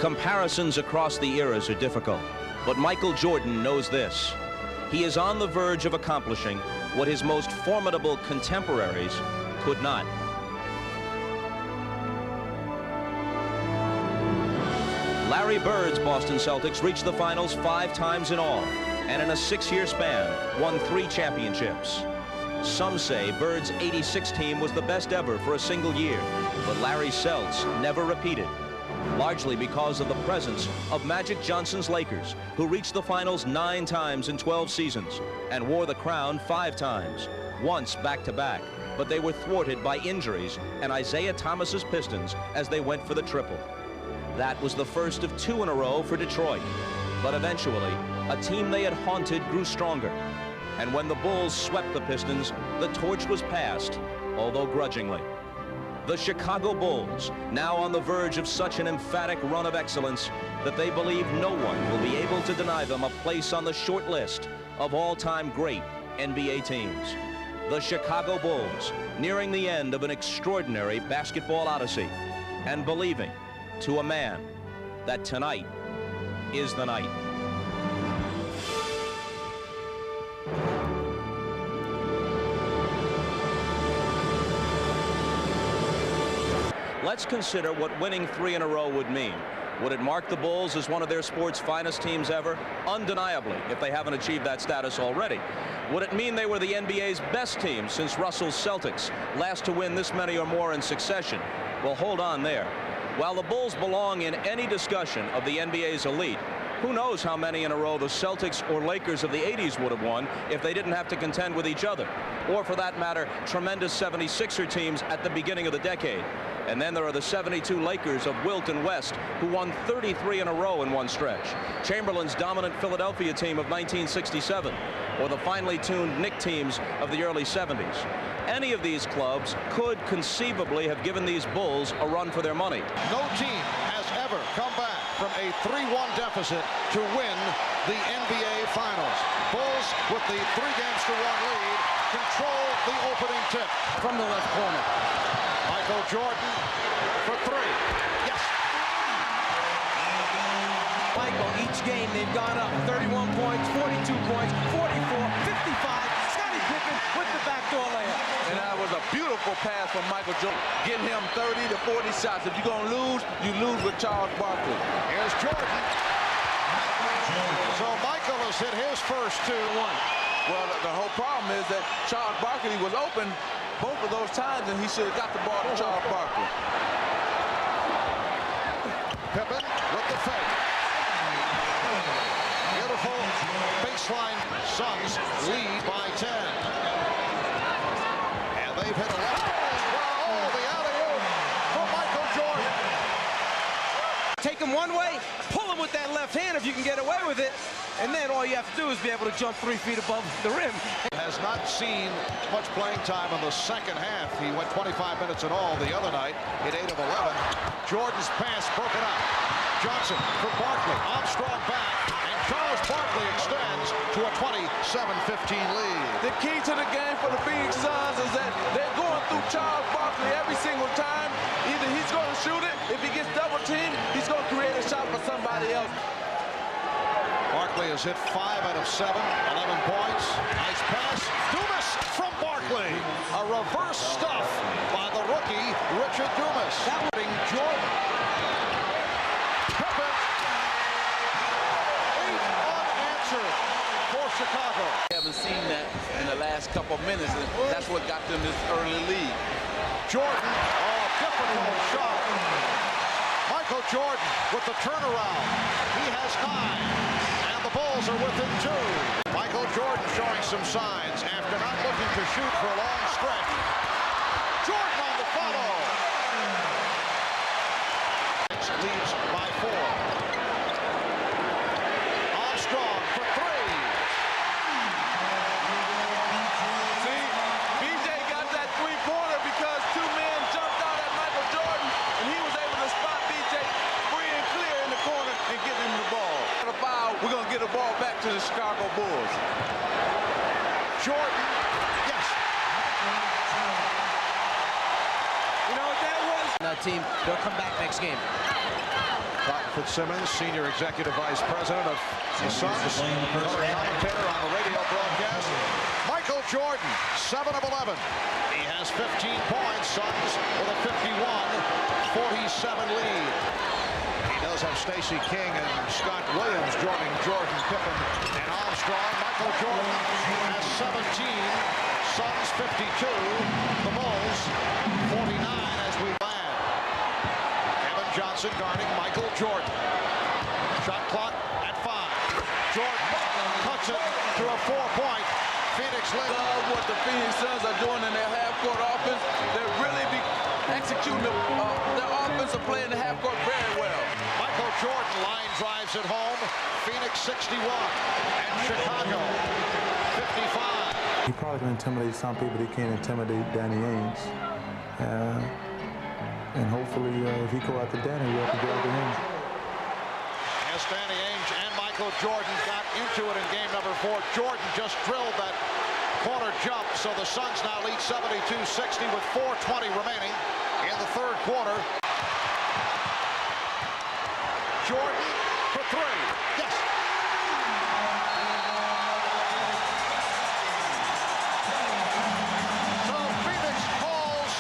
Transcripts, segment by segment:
Comparisons across the eras are difficult, but Michael Jordan knows this. He is on the verge of accomplishing what his most formidable contemporaries could not. Larry Bird's Boston Celtics reached the finals 5 times in all, and in a 6-year span, won 3 championships. Some say Bird's '86 team was the best ever for a single year, but Larry Celts never repeated, largely because of the presence of Magic Johnson's Lakers, who reached the finals 9 times in 12 seasons and wore the crown 5 times, once back-to-back, but they were thwarted by injuries and Isaiah Thomas's Pistons as they went for the triple. That was the first of 2 in a row for Detroit, but eventually, a team they had haunted grew stronger. And when the Bulls swept the Pistons, the torch was passed, although grudgingly. The Chicago Bulls, now on the verge of such an emphatic run of excellence that they believe no one will be able to deny them a place on the short list of all-time great NBA teams. The Chicago Bulls, nearing the end of an extraordinary basketball odyssey, and believing, to a man, that tonight is the night. Let's consider what winning 3 in a row would mean. Would it mark the Bulls as one of their sport's finest teams ever? Undeniably, if they haven't achieved that status already. Would it mean they were the NBA's best team since Russell's Celtics, last to win this many or more in succession? Well, hold on there. While the Bulls belong in any discussion of the NBA's elite, who knows how many in a row the Celtics or Lakers of the 80s would have won if they didn't have to contend with each other. Or for that matter, tremendous 76er teams at the beginning of the decade. And then there are the 72 Lakers of Wilt and West, who won 33 in a row in one stretch. Chamberlain's dominant Philadelphia team of 1967, or the finely tuned Knicks teams of the early 70s. Any of these clubs could conceivably have given these Bulls a run for their money. No team has ever come back from a 3-1 deficit to win the NBA Finals. Bulls, with the 3-1 lead, control the opening tip. From the left corner, Michael Jordan for 3. Yes. Michael, each game they've gone up 31 points, 42 points, 44, 55. Scottie Pippen with the backdoor layup. And that was a beautiful pass from Michael Jordan, getting him 30 to 40 shots. If you're going to lose, you lose with Charles Barkley. Here's Jordan. So Michael has hit his first 2. Well, the whole problem is that Charles Barkley was open both of those times, and he should have got the ball to Charles Barkley. Pippen with the fake. Beautiful baseline. Suns lead by 10. And they've hit a left. Oh, the alley-oop for Michael Jordan. Take him one way, pull him with that left hand if you can get away with it, and then all you have to do is be able to jump 3 feet above the rim. Has not seen much playing time in the second half. He went 25 minutes in all the other night, hit 8 of 11. Jordan's pass broken up. Johnson for Barkley, Armstrong back, and Charles Barkley extends to a 27-15 lead. The key to the game for the Phoenix Suns is that they're going through Charles Barkley every single time. Either he's going to shoot it, if he gets double teamed, he's going to create a shot for somebody else. Barkley has hit 5 out of 7, 11 points. Nice pass. Dumas from Barkley. A reverse stuff by the rookie, Richard Dumas. That would be Jordan. Pippen. 8 unanswered for Chicago. We haven't seen that in the last couple of minutes, and that's what got them this early lead. Jordan, oh, difficult shot. Michael Jordan with the turnaround. He has 9. The Bulls are within 2. Michael Jordan showing some signs after not looking to shoot for a long stretch. Jordan on the follow. Leads by 4. Armstrong for 3. See, BJ got that 3-pointer because 2 men jumped out at Michael Jordan, and he was able to spot BJ free and clear in the corner and give him the ball. We're going to get the ball back to the Chicago Bulls. Jordan, yes. You know what that was? That team, they'll come back next game. Fitzsimmons, Senior Executive Vice President of the Suns, color commentator on the radio broadcast. Michael Jordan, 7 of 11. He has 15 points. Suns with a 51-47 lead. He does have Stacey King and Scott Williams joining Jordan, Pippen, and Armstrong. Michael Jordan has 17. Suns 52. The Bulls 49 as we land. Kevin Johnson guarding Michael Jordan. Shot clock at 5. Jordan cuts it to a 4-point Phoenix lead. Love what the Phoenix Suns are doing in their half-court offense. They're really executing their offensive play in the half-court very well. Michael Jordan line drives it home. Phoenix 61 and Chicago 55. He probably can intimidate some people. He can't intimidate Danny Ainge. And hopefully, if he go after Danny, we have to go after him. As Danny Ainge and Michael Jordan got into it in game number 4, Jordan just drilled that corner jump, so the Suns now lead 72-60 with 4:20 remaining in the third quarter. Jordan for 3. Yes. So Phoenix calls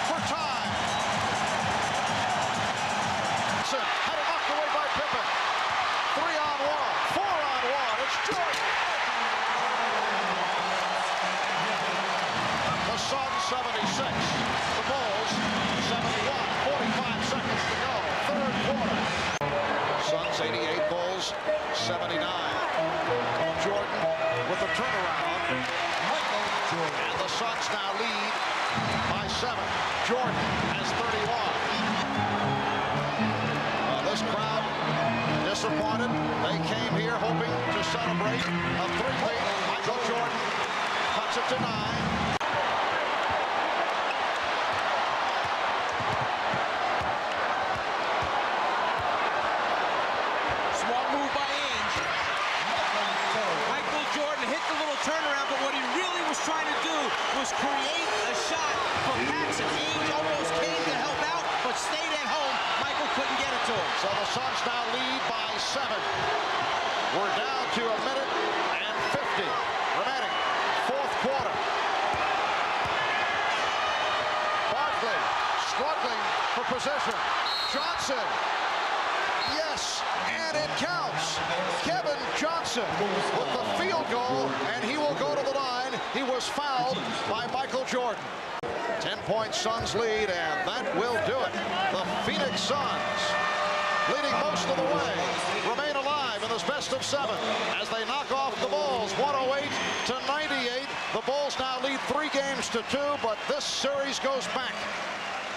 for time. Had it knocked away by Pippen. 3-on-1, 4-on-1. It's Jordan. The Suns 76. The Bulls 71. 45 seconds to go. Third quarter. Suns 88, Bulls 79. Jordan with the turnaround. And the Suns now lead by 7. Jordan has 31. This crowd disappointed. They came here hoping to celebrate a 3-peat. Michael Jordan cuts it to 9. Turnaround, but what he really was trying to do was create a shot for Paxson. Ainge almost came to help out, but stayed at home. Michael couldn't get it to him. So the Suns now lead by 7. We're down to 1 minute and 50 remaining. Fourth quarter. Barkley struggling for possession. Johnson. Yes, and it counts. Kevin Johnson with the field goal, and he will go to the line. He was fouled by Michael Jordan. 10-point Suns lead, and that will do it. The Phoenix Suns, leading most of the way, remain alive in this best of 7 as they knock off the Bulls 108-98. The Bulls now lead 3 games to 2, but this series goes back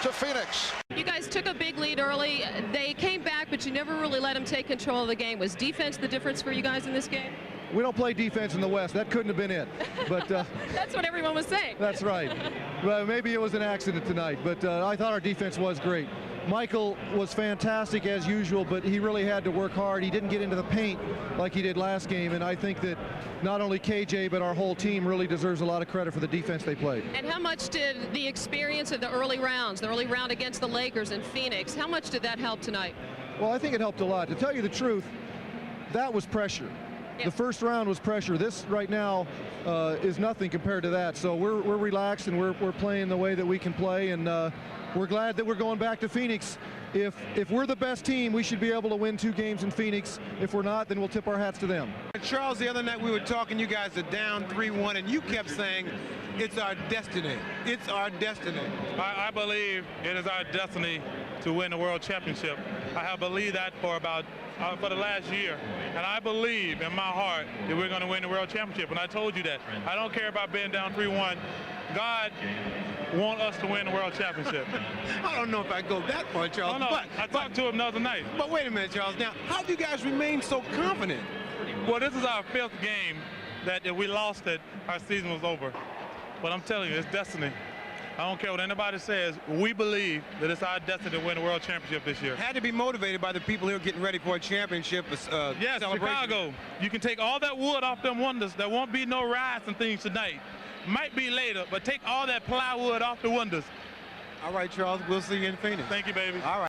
to Phoenix. You guys took a big lead early. They came back, but you never really let them take control of the game. Was defense the difference for you guys in this game? We don't play defense in the West. That couldn't have been it. But that's what everyone was saying. That's right. Well, maybe it was an accident tonight, but I thought our defense was great. Michael was fantastic as usual, but he really had to work hard. He didn't get into the paint like he did last game, and I think that not only KJ, but our whole team really deserves a lot of credit for the defense they played. And how much did the experience of the early rounds, the early round against the Lakers in Phoenix, how much did that help tonight? Well, I think it helped a lot. To tell you the truth, that was pressure. Yeah. The first round was pressure. This right now is nothing compared to that. So we're relaxed, and we're playing the way that we can play, and we're glad that we're going back to Phoenix. If we're the best team, we should be able to win 2 games in Phoenix. If we're not, then we'll tip our hats to them. Charles, the other night we were talking, you guys are down 3-1, and you kept saying it's our destiny. It's our destiny. I believe it is our destiny to win the World Championship. I have believed that for the last year, and I believe in my heart that we're going to win the World Championship. And I told you that. I don't care about being down 3-1. God wants us to win the World Championship. I don't know if I go that far, Charles. No, I talked to him the other night. But wait a minute, Charles. Now, how do you guys remain so confident? Well, this is our 5th game that if we lost it, our season was over. But I'm telling you, it's destiny. I don't care what anybody says. We believe that it's our destiny to win the World Championship this year. Had to be motivated by the people who are getting ready for a championship yes, Chicago. You can take all that wood off them windows. There won't be no riots and things tonight. Might be later, but take all that plywood off the windows. All right, Charles. We'll see you in Phoenix. Thank you, baby. All right.